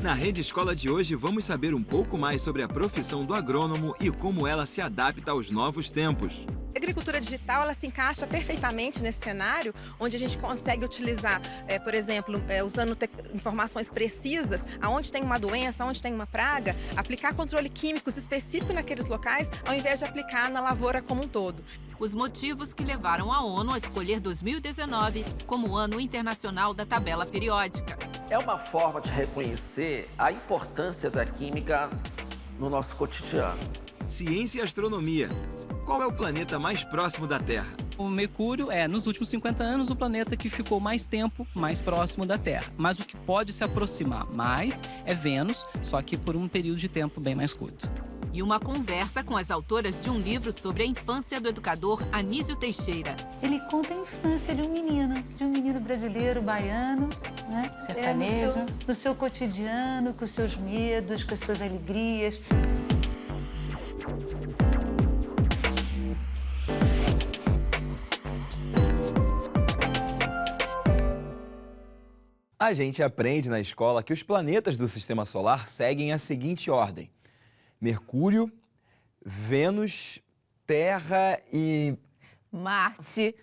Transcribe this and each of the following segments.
Na Rede Escola de hoje, vamos saber um pouco mais sobre a profissão do agrônomo e como ela se adapta aos novos tempos. A agricultura digital ela se encaixa perfeitamente nesse cenário, onde a gente consegue utilizar, por exemplo, usando informações precisas, aonde tem uma doença, aonde tem uma praga, aplicar controle químicos específico naqueles locais, ao invés de aplicar na lavoura como um todo. Os motivos que levaram a ONU a escolher 2019 como o Ano Internacional da Tabela Periódica. É uma forma de reconhecer a importância da química no nosso cotidiano. Ciência e astronomia. Qual é o planeta mais próximo da Terra? O Mercúrio é, nos últimos 50 anos, o planeta que ficou mais tempo mais próximo da Terra. Mas o que pode se aproximar mais é Vênus, só que por um período de tempo bem mais curto. E uma conversa com as autoras de um livro sobre a infância do educador Anísio Teixeira. Ele conta a infância de um menino brasileiro, baiano, né? Sertanejo. No seu cotidiano, com os seus medos, com as suas alegrias. A gente aprende na escola que os planetas do Sistema Solar seguem a seguinte ordem: Mercúrio, Vênus, Terra e... Marte,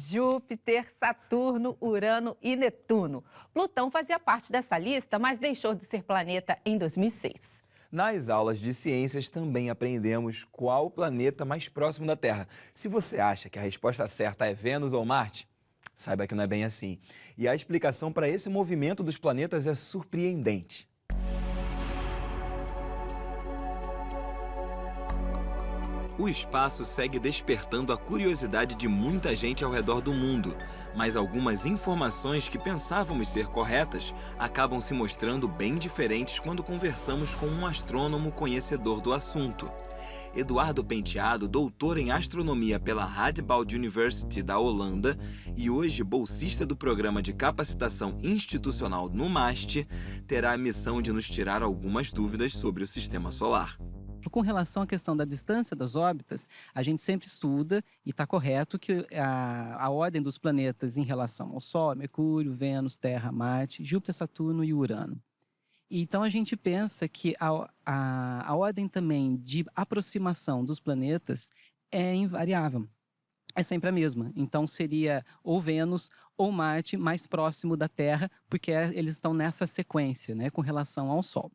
Júpiter, Saturno, Urano e Netuno. Plutão fazia parte dessa lista, mas deixou de ser planeta em 2006. Nas aulas de ciências também aprendemos qual o planeta mais próximo da Terra. Se você acha que a resposta certa é Vênus ou Marte, saiba que não é bem assim. E a explicação para esse movimento dos planetas é surpreendente. O espaço segue despertando a curiosidade de muita gente ao redor do mundo, mas algumas informações que pensávamos ser corretas acabam se mostrando bem diferentes quando conversamos com um astrônomo conhecedor do assunto. Eduardo Penteado, doutor em astronomia pela Radboud University da Holanda e hoje bolsista do programa de capacitação institucional no MAST, terá a missão de nos tirar algumas dúvidas sobre o Sistema Solar. Com relação à questão da distância das órbitas, a gente sempre estuda, e está correto, que a ordem dos planetas em relação ao Sol, Mercúrio, Vênus, Terra, Marte, Júpiter, Saturno e Urano. Então a gente pensa que a ordem também de aproximação dos planetas é invariável, é sempre a mesma. Então seria ou Vênus ou Marte mais próximo da Terra, porque eles estão nessa sequência, né, com relação ao Sol.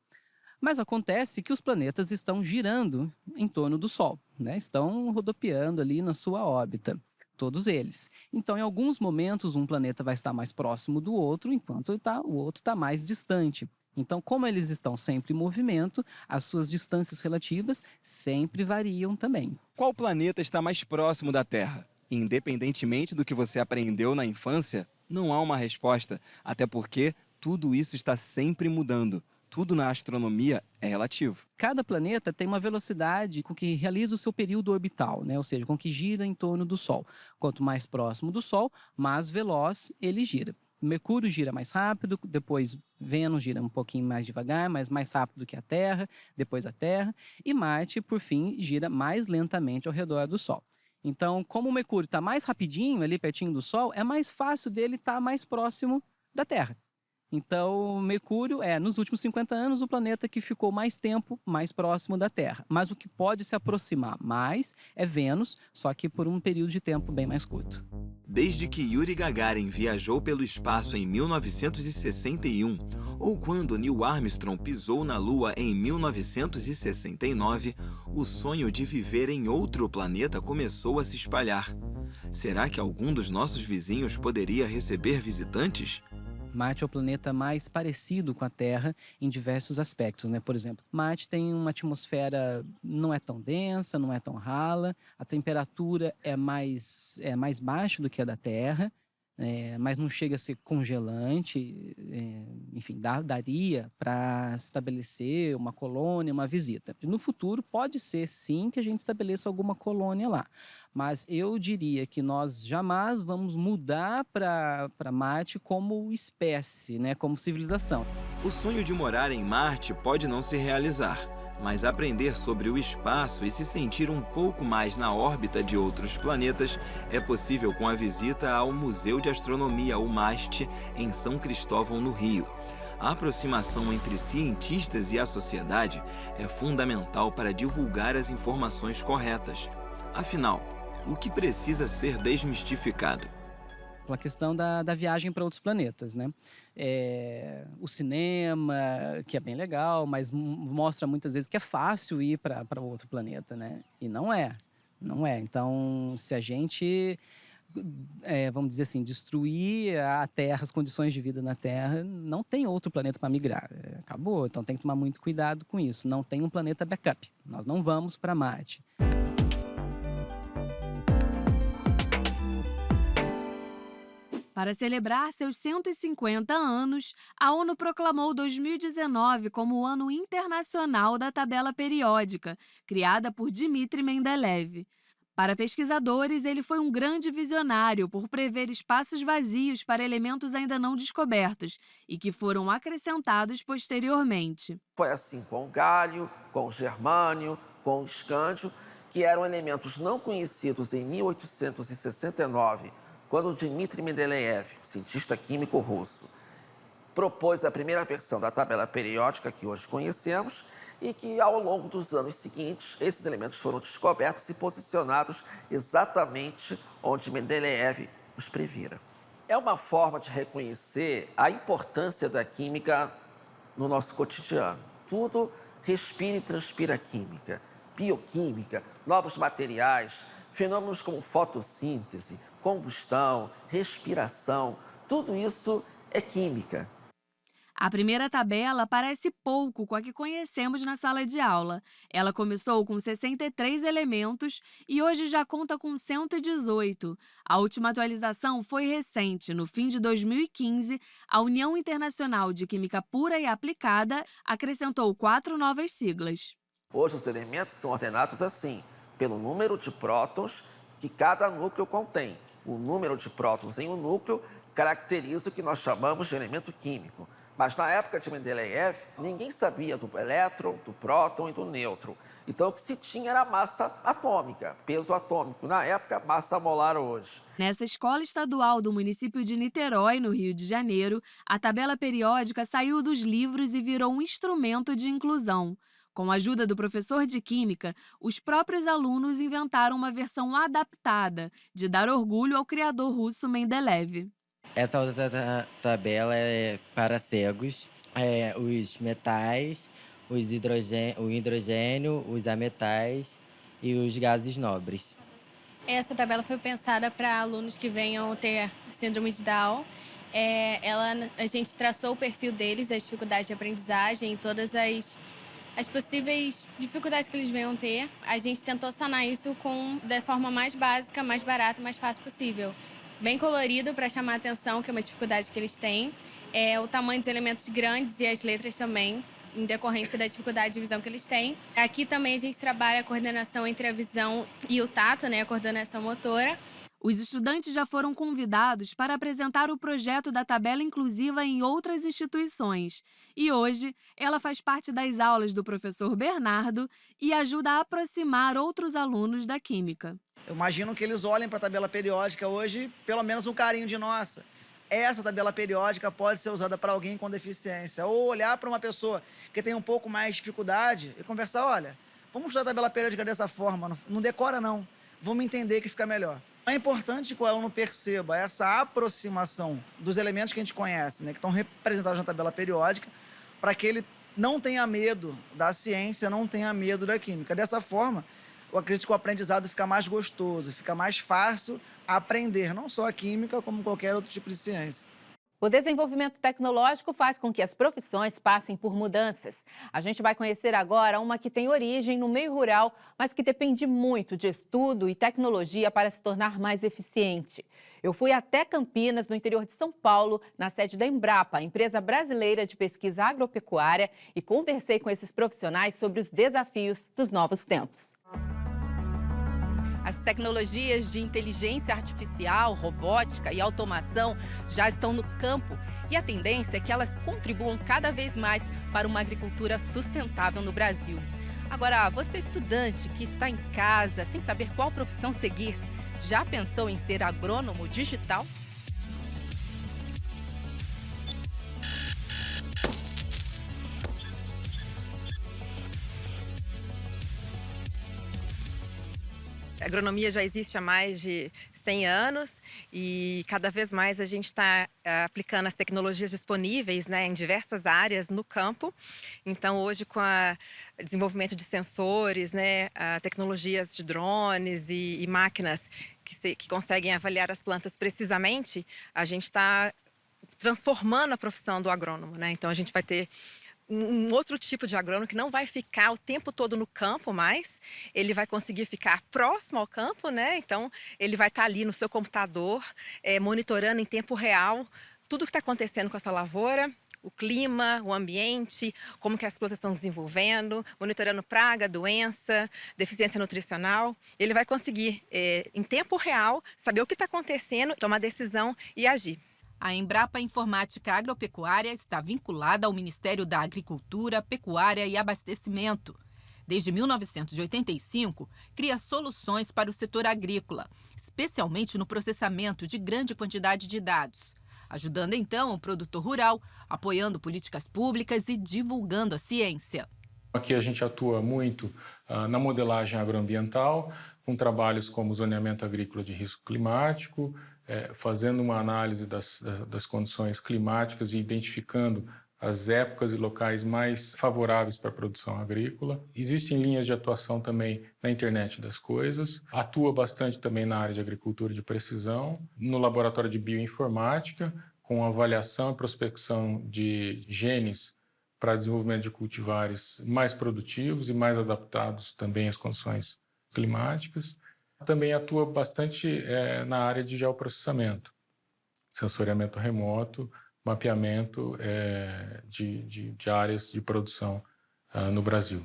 Mas acontece que os planetas estão girando em torno do Sol, né? Estão rodopiando ali na sua órbita, todos eles. Então, em alguns momentos, um planeta vai estar mais próximo do outro, enquanto o outro está mais distante. Então, como eles estão sempre em movimento, as suas distâncias relativas sempre variam também. Qual planeta está mais próximo da Terra? Independentemente do que você aprendeu na infância, não há uma resposta, até porque tudo isso está sempre mudando. Tudo na astronomia é relativo. Cada planeta tem uma velocidade com que realiza o seu período orbital, né? Ou seja, com que gira em torno do Sol. Quanto mais próximo do Sol, mais veloz ele gira. Mercúrio gira mais rápido, depois Vênus gira um pouquinho mais devagar, mas mais rápido que a Terra, depois a Terra. E Marte, por fim, gira mais lentamente ao redor do Sol. Então, como o Mercúrio está mais rapidinho, ali pertinho do Sol, é mais fácil dele estar mais próximo da Terra. Então, Mercúrio é, nos últimos 50 anos, o planeta que ficou mais tempo mais próximo da Terra. Mas o que pode se aproximar mais é Vênus, só que por um período de tempo bem mais curto. Desde que Yuri Gagarin viajou pelo espaço em 1961, ou quando Neil Armstrong pisou na Lua em 1969, o sonho de viver em outro planeta começou a se espalhar. Será que algum dos nossos vizinhos poderia receber visitantes? Marte é o planeta mais parecido com a Terra em diversos aspectos, né? Por exemplo, Marte tem uma atmosfera não é tão densa, não é tão rala, a temperatura é mais baixa do que a da Terra, mas não chega a ser congelante, enfim, daria para estabelecer uma colônia, uma visita. No futuro, pode ser sim que a gente estabeleça alguma colônia lá, mas eu diria que nós jamais vamos mudar para Marte como espécie, né, como civilização. O sonho de morar em Marte pode não se realizar, mas aprender sobre o espaço e se sentir um pouco mais na órbita de outros planetas é possível com a visita ao Museu de Astronomia, o MAST, em São Cristóvão, no Rio. A aproximação entre cientistas e a sociedade é fundamental para divulgar as informações corretas. Afinal, o que precisa ser desmistificado? A questão da viagem para outros planetas, né? O cinema, que é bem legal, mas mostra muitas vezes que é fácil ir para outro planeta, né? E não é. Então, se a gente, vamos dizer assim, destruir a Terra, as condições de vida na Terra, não tem outro planeta para migrar. Acabou. Então, tem que tomar muito cuidado com isso. Não tem um planeta backup. Nós não vamos para Marte. Para celebrar seus 150 anos, a ONU proclamou 2019 como o Ano Internacional da Tabela Periódica, criada por Dmitry Mendeleev. Para pesquisadores, ele foi um grande visionário por prever espaços vazios para elementos ainda não descobertos e que foram acrescentados posteriormente. Foi assim com o gálio, com o germânio, com o escândio, que eram elementos não conhecidos em 1869, quando Dmitry Mendeleev, cientista químico russo, propôs a primeira versão da tabela periódica que hoje conhecemos e que, ao longo dos anos seguintes, esses elementos foram descobertos e posicionados exatamente onde Mendeleev os previra. É uma forma de reconhecer a importância da química no nosso cotidiano. Tudo respira e transpira química, bioquímica, novos materiais, fenômenos como fotossíntese, combustão, respiração, tudo isso é química. A primeira tabela parece pouco com a que conhecemos na sala de aula. Ela começou com 63 elementos e hoje já conta com 118. A última atualização foi recente. No fim de 2015, a União Internacional de Química Pura e Aplicada acrescentou 4 novas siglas. Hoje os elementos são ordenados assim, pelo número de prótons que cada núcleo contém. O número de prótons em um núcleo caracteriza o que nós chamamos de elemento químico. Mas na época de Mendeleev, ninguém sabia do elétron, do próton e do nêutron. Então o que se tinha era massa atômica, peso atômico. Na época, massa molar hoje. Nessa escola estadual do município de Niterói, no Rio de Janeiro, a tabela periódica saiu dos livros e virou um instrumento de inclusão. Com a ajuda do professor de Química, os próprios alunos inventaram uma versão adaptada, de dar orgulho ao criador russo Mendeleev. Essa outra tabela é para cegos, os metais, o hidrogênio, os ametais e os gases nobres. Essa tabela foi pensada para alunos que venham ter síndrome de Down. A gente traçou o perfil deles, as dificuldades de aprendizagem, todas as possíveis dificuldades que eles venham ter. A gente tentou sanar isso da forma mais básica, mais barata, mais fácil possível. Bem colorido para chamar a atenção, que é uma dificuldade que eles têm. O tamanho dos elementos grandes e as letras também, em decorrência da dificuldade de visão que eles têm. Aqui também a gente trabalha a coordenação entre a visão e o tato, a coordenação motora. Os estudantes já foram convidados para apresentar o projeto da tabela inclusiva em outras instituições. E hoje, ela faz parte das aulas do professor Bernardo e ajuda a aproximar outros alunos da química. Eu imagino que eles olhem para a tabela periódica hoje, pelo menos um carinho de nossa. Essa tabela periódica pode ser usada para alguém com deficiência. Ou olhar para uma pessoa que tem um pouco mais de dificuldade e conversar, olha, vamos estudar a tabela periódica dessa forma, não decora não, vamos entender que fica melhor. É importante que o aluno perceba essa aproximação dos elementos que a gente conhece, que estão representados na tabela periódica, para que ele não tenha medo da ciência, não tenha medo da química. Dessa forma, eu acredito que o aprendizado fica mais gostoso, fica mais fácil aprender, não só a química, como qualquer outro tipo de ciência. O desenvolvimento tecnológico faz com que as profissões passem por mudanças. A gente vai conhecer agora uma que tem origem no meio rural, mas que depende muito de estudo e tecnologia para se tornar mais eficiente. Eu fui até Campinas, no interior de São Paulo, na sede da Embrapa, empresa brasileira de pesquisa agropecuária, e conversei com esses profissionais sobre os desafios dos novos tempos. As tecnologias de inteligência artificial, robótica e automação já estão no campo e a tendência é que elas contribuam cada vez mais para uma agricultura sustentável no Brasil. Agora, você estudante que está em casa sem saber qual profissão seguir, já pensou em ser agrônomo digital? A agronomia já existe há mais de 100 anos e cada vez mais a gente está aplicando as tecnologias disponíveis, né, em diversas áreas no campo. Então, hoje, com o desenvolvimento de sensores, né, tecnologias de drones e máquinas que conseguem avaliar as plantas precisamente, a gente está transformando a profissão do agrônomo, né? Então, a gente vai ter um outro tipo de agrônomo que não vai ficar o tempo todo no campo mais, ele vai conseguir ficar próximo ao campo, né? Então, ele vai estar ali no seu computador, monitorando em tempo real tudo o que está acontecendo com essa lavoura, o clima, o ambiente, como que as plantas estão desenvolvendo, monitorando praga, doença, deficiência nutricional. Ele vai conseguir, em tempo real, saber o que está acontecendo, tomar decisão e agir. A Embrapa Informática Agropecuária está vinculada ao Ministério da Agricultura, Pecuária e Abastecimento. Desde 1985, cria soluções para o setor agrícola, especialmente no processamento de grande quantidade de dados, ajudando então o produtor rural, apoiando políticas públicas e divulgando a ciência. Aqui a gente atua muito na modelagem agroambiental, com trabalhos como zoneamento agrícola de risco climático, fazendo uma análise das condições climáticas e identificando as épocas e locais mais favoráveis para a produção agrícola. Existem linhas de atuação também na internet das coisas. Atua bastante também na área de agricultura de precisão, no laboratório de bioinformática, com avaliação e prospecção de genes para desenvolvimento de cultivares mais produtivos e mais adaptados também às condições climáticas. Também atua bastante na área de geoprocessamento, sensoriamento remoto, mapeamento de áreas de produção no Brasil.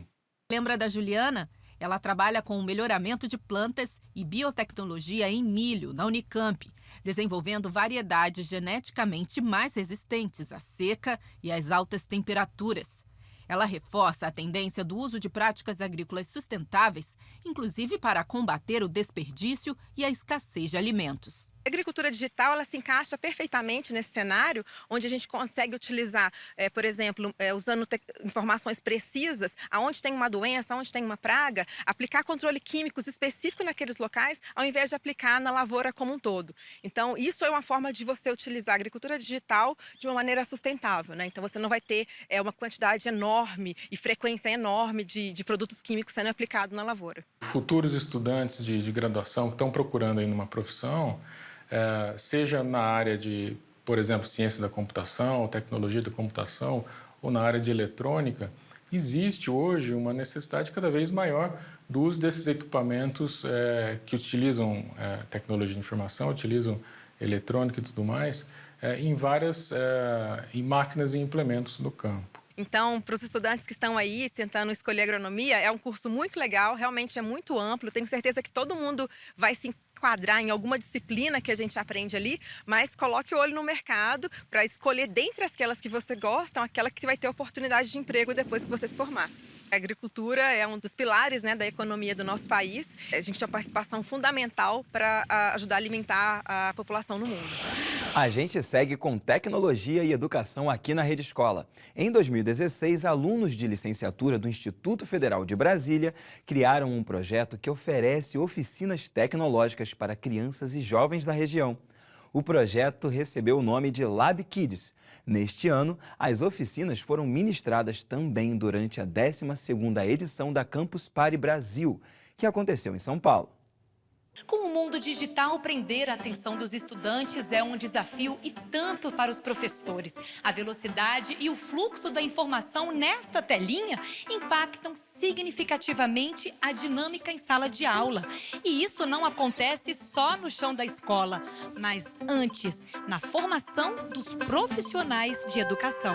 Lembra da Juliana? Ela trabalha com o melhoramento de plantas e biotecnologia em milho, na Unicamp, desenvolvendo variedades geneticamente mais resistentes à seca e às altas temperaturas. Ela reforça a tendência do uso de práticas agrícolas sustentáveis, inclusive para combater o desperdício e a escassez de alimentos. A agricultura digital, ela se encaixa perfeitamente nesse cenário, onde a gente consegue utilizar, por exemplo, usando informações precisas, aonde tem uma doença, aonde tem uma praga, aplicar controle químicos específico naqueles locais, ao invés de aplicar na lavoura como um todo. Então, isso é uma forma de você utilizar a agricultura digital de uma maneira sustentável, né? Então, você não vai ter uma quantidade enorme e frequência enorme de produtos químicos sendo aplicados na lavoura. Futuros estudantes de graduação que estão procurando aí numa profissão, seja na área de, por exemplo, ciência da computação, tecnologia da computação, ou na área de eletrônica, existe hoje uma necessidade cada vez maior do uso desses equipamentos que utilizam tecnologia de informação, utilizam eletrônica e tudo mais, em máquinas e implementos no campo. Então, para os estudantes que estão aí tentando escolher agronomia, é um curso muito legal, realmente é muito amplo. Tenho certeza que todo mundo vai se enquadrar em alguma disciplina que a gente aprende ali, mas coloque o olho no mercado para escolher dentre aquelas que você gosta, aquela que vai ter oportunidade de emprego depois que você se formar. A agricultura é um dos pilares, né, da economia do nosso país. A gente tem uma participação fundamental para ajudar a alimentar a população no mundo. A gente segue com tecnologia e educação aqui na Rede Escola. Em 2016, alunos de licenciatura do Instituto Federal de Brasília criaram um projeto que oferece oficinas tecnológicas para crianças e jovens da região. O projeto recebeu o nome de Lab Kids. Neste ano, as oficinas foram ministradas também durante a 12ª edição da Campus Party Brasil, que aconteceu em São Paulo. Com o mundo digital, prender a atenção dos estudantes é um desafio e tanto para os professores. A velocidade e o fluxo da informação nesta telinha impactam significativamente a dinâmica em sala de aula. E isso não acontece só no chão da escola, mas antes, na formação dos profissionais de educação.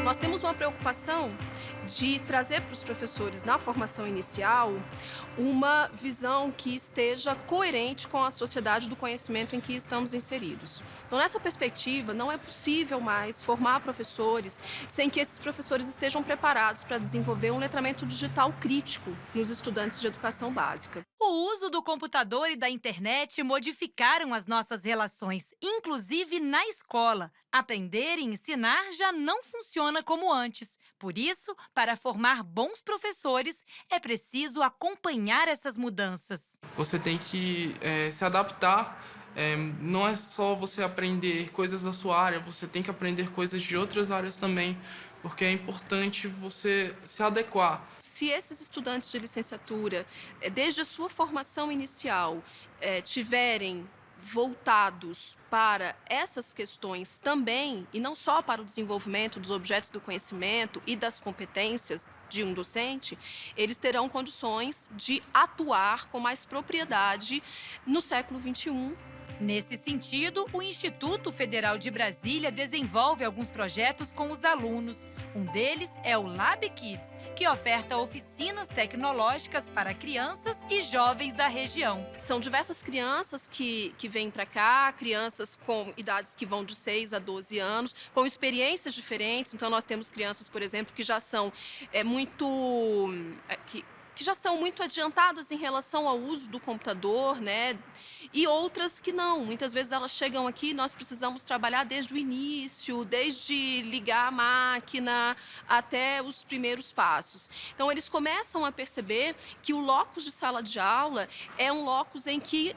Nós temos uma preocupação de trazer para os professores na formação inicial uma visão que esteja coerente com a sociedade do conhecimento em que estamos inseridos. Então, nessa perspectiva, não é possível mais formar professores sem que esses professores estejam preparados para desenvolver um letramento digital crítico nos estudantes de educação básica. O uso do computador e da internet modificaram as nossas relações, inclusive na escola. Aprender e ensinar já não funciona como antes. Por isso, para formar bons professores, é preciso acompanhar essas mudanças. Você tem que se adaptar. Não é só você aprender coisas da sua área, você tem que aprender coisas de outras áreas também, porque é importante você se adequar. Se esses estudantes de licenciatura, desde a sua formação inicial, tiverem voltados para essas questões também, e não só para o desenvolvimento dos objetos do conhecimento e das competências de um docente, eles terão condições de atuar com mais propriedade no século XXI. Nesse sentido, o Instituto Federal de Brasília desenvolve alguns projetos com os alunos. Um deles é o Lab Kids, que oferta oficinas tecnológicas para crianças e jovens da região. São diversas crianças que vêm para cá, crianças com idades que vão de 6 a 12 anos, com experiências diferentes. Então, nós temos crianças, por exemplo, que já são que já são muito adiantadas em relação ao uso do computador, né? E outras que não. Muitas vezes elas chegam aqui e nós precisamos trabalhar desde o início, desde ligar a máquina até os primeiros passos. Então, eles começam a perceber que o locus de sala de aula é um locus em que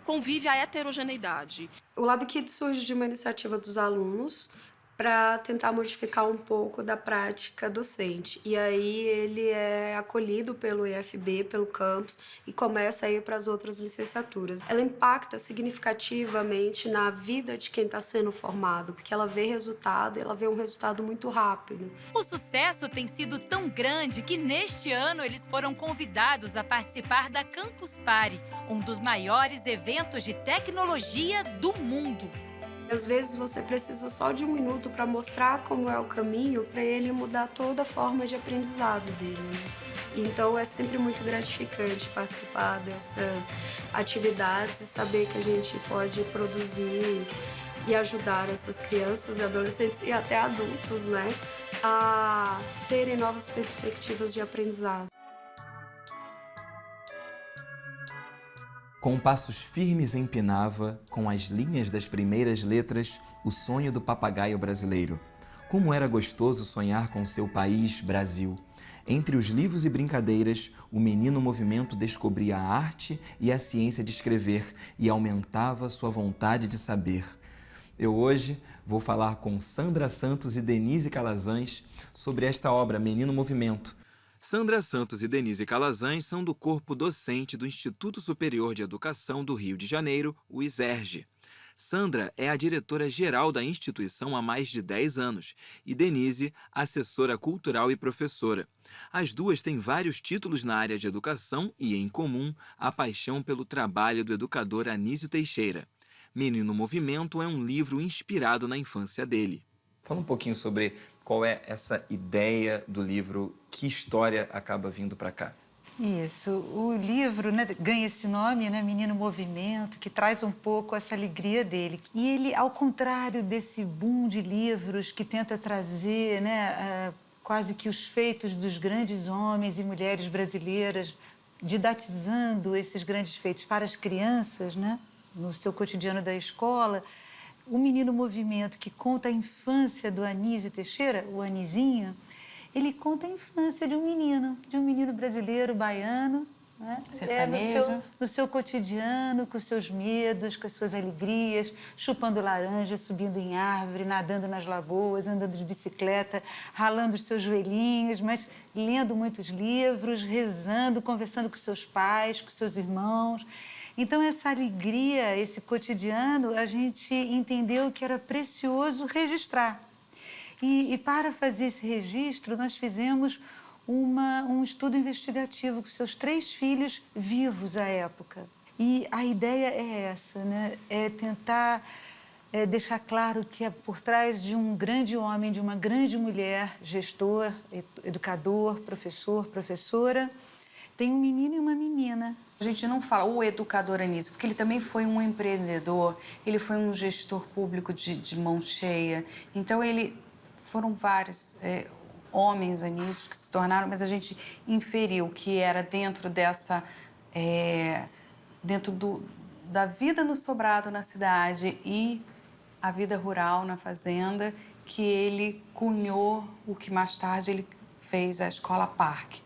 convive a heterogeneidade. O Lab Kids surge de uma iniciativa dos alunos para tentar modificar um pouco da prática docente. E aí ele é acolhido pelo IFB, pelo campus, e começa a ir para as outras licenciaturas. Ela impacta significativamente na vida de quem está sendo formado, porque ela vê resultado, ela vê um resultado muito rápido. O sucesso tem sido tão grande que neste ano eles foram convidados a participar da Campus Party, um dos maiores eventos de tecnologia do mundo. Às vezes você precisa só de um minuto para mostrar como é o caminho para ele mudar toda a forma de aprendizado dele. Então é sempre muito gratificante participar dessas atividades e saber que a gente pode produzir e ajudar essas crianças, adolescentes e até adultos, né, a terem novas perspectivas de aprendizado. Com passos firmes empinava, com as linhas das primeiras letras, o sonho do papagaio brasileiro. Como era gostoso sonhar com seu país, Brasil. Entre os livros e brincadeiras, o menino movimento descobria a arte e a ciência de escrever e aumentava sua vontade de saber. Eu hoje vou falar com Sandra Santos e Denise Calazans sobre esta obra Menino Movimento. Sandra Santos e Denise Calazans são do corpo docente do Instituto Superior de Educação do Rio de Janeiro, o ISERJ. Sandra é a diretora-geral da instituição há mais de 10 anos e Denise, assessora cultural e professora. As duas têm vários títulos na área de educação e, em comum, a paixão pelo trabalho do educador Anísio Teixeira. Menino Movimento é um livro inspirado na infância dele. Fala um pouquinho sobre qual é essa ideia do livro, que história acaba vindo para cá. Isso, o livro, né, ganha esse nome, né, Menino Movimento, que traz um pouco essa alegria dele. E ele, ao contrário desse boom de livros que tenta trazer, né, quase que os feitos dos grandes homens e mulheres brasileiras, didatizando esses grandes feitos para as crianças, né, no seu cotidiano da escola, o Menino Movimento, que conta a infância do Anísio Teixeira, o Anizinho, ele conta a infância de um menino brasileiro, baiano, né? No seu cotidiano, com os seus medos, com as suas alegrias, chupando laranja, subindo em árvore, nadando nas lagoas, andando de bicicleta, ralando os seus joelhinhos, mas lendo muitos livros, rezando, conversando com seus pais, com seus irmãos. Então, essa alegria, esse cotidiano, a gente entendeu que era precioso registrar. E para fazer esse registro, nós fizemos um estudo investigativo com seus 3 filhos vivos à época. E a ideia é essa, né? É tentar deixar claro que por trás de um grande homem, de uma grande mulher, gestor, educador, professor, professora, tem um menino e uma menina. A gente não fala o educador Anísio, porque ele também foi um empreendedor, ele foi um gestor público de mão cheia. Então, foram vários homens Anísios que se tornaram, mas a gente inferiu que era dentro dessa... da vida no sobrado na cidade e a vida rural na fazenda que ele cunhou o que mais tarde ele fez a Escola Parque.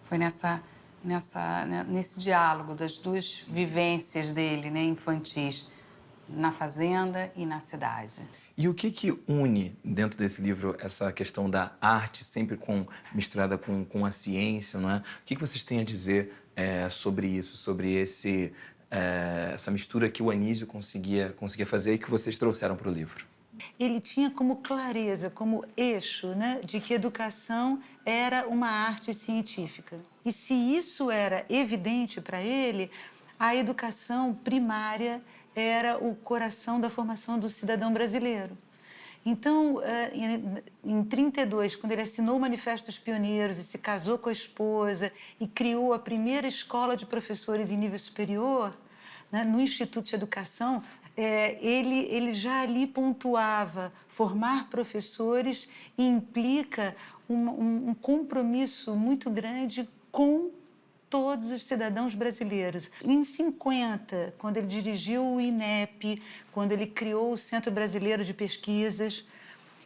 Foi nesse diálogo das duas vivências dele, né, infantis, na fazenda e na cidade. E o que une dentro desse livro essa questão da arte, sempre misturada com a ciência, não é? O que vocês têm a dizer sobre isso, sobre essa mistura que o Anísio conseguia fazer e que vocês trouxeram para o livro? Ele tinha como clareza, como eixo, né, de que educação era uma arte científica. E se isso era evidente para ele, a educação primária era o coração da formação do cidadão brasileiro. Então, em 32, quando ele assinou o Manifesto dos Pioneiros e se casou com a esposa e criou a primeira escola de professores em nível superior, né, no Instituto de Educação, ele já ali pontuava: formar professores implica um compromisso muito grande com todos os cidadãos brasileiros. Em 50, quando ele dirigiu o INEP, quando ele criou o Centro Brasileiro de Pesquisas,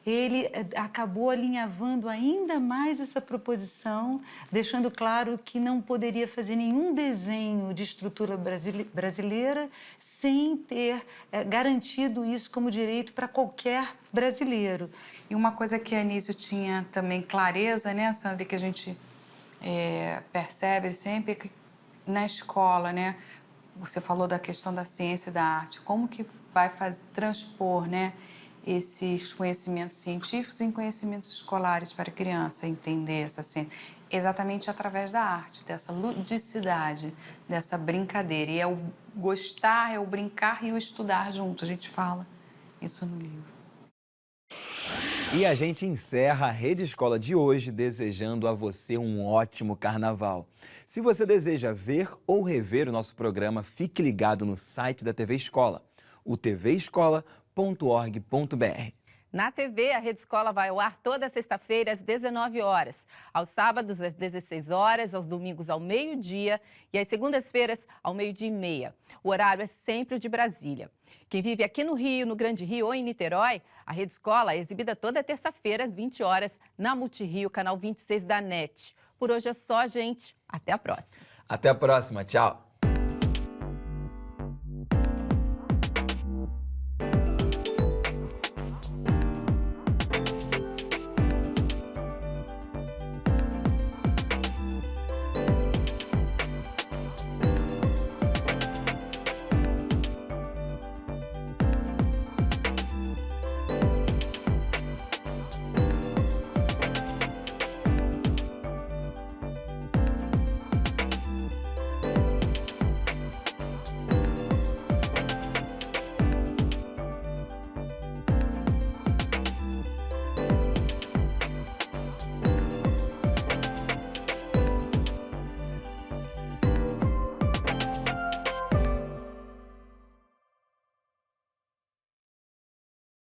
ele acabou alinhavando ainda mais essa proposição, deixando claro que não poderia fazer nenhum desenho de estrutura brasileira sem ter garantido isso como direito para qualquer brasileiro. E uma coisa que Anísio tinha também clareza, né, Sandra, que a gente percebe sempre, que na escola, né, você falou da questão da ciência e da arte, como que vai transpor, né, esses conhecimentos científicos em conhecimentos escolares para a criança entender essa ciência, exatamente através da arte, dessa ludicidade, dessa brincadeira. E é o gostar, é o brincar e o estudar junto. A gente fala isso no livro. E a gente encerra a Rede Escola de hoje desejando a você um ótimo carnaval. Se você deseja ver ou rever o nosso programa, fique ligado no site da TV Escola, o tvescola.org.br. Na TV, a Rede Escola vai ao ar toda sexta-feira às 19 horas, aos sábados às 16 horas, aos domingos ao meio-dia e às segundas-feiras ao meio-dia e meia. O horário é sempre o de Brasília. Quem vive aqui no Rio, no Grande Rio ou em Niterói, a Rede Escola é exibida toda terça-feira às 20 horas na Multirio, canal 26 da NET. Por hoje é só, gente. Até a próxima. Até a próxima. Tchau.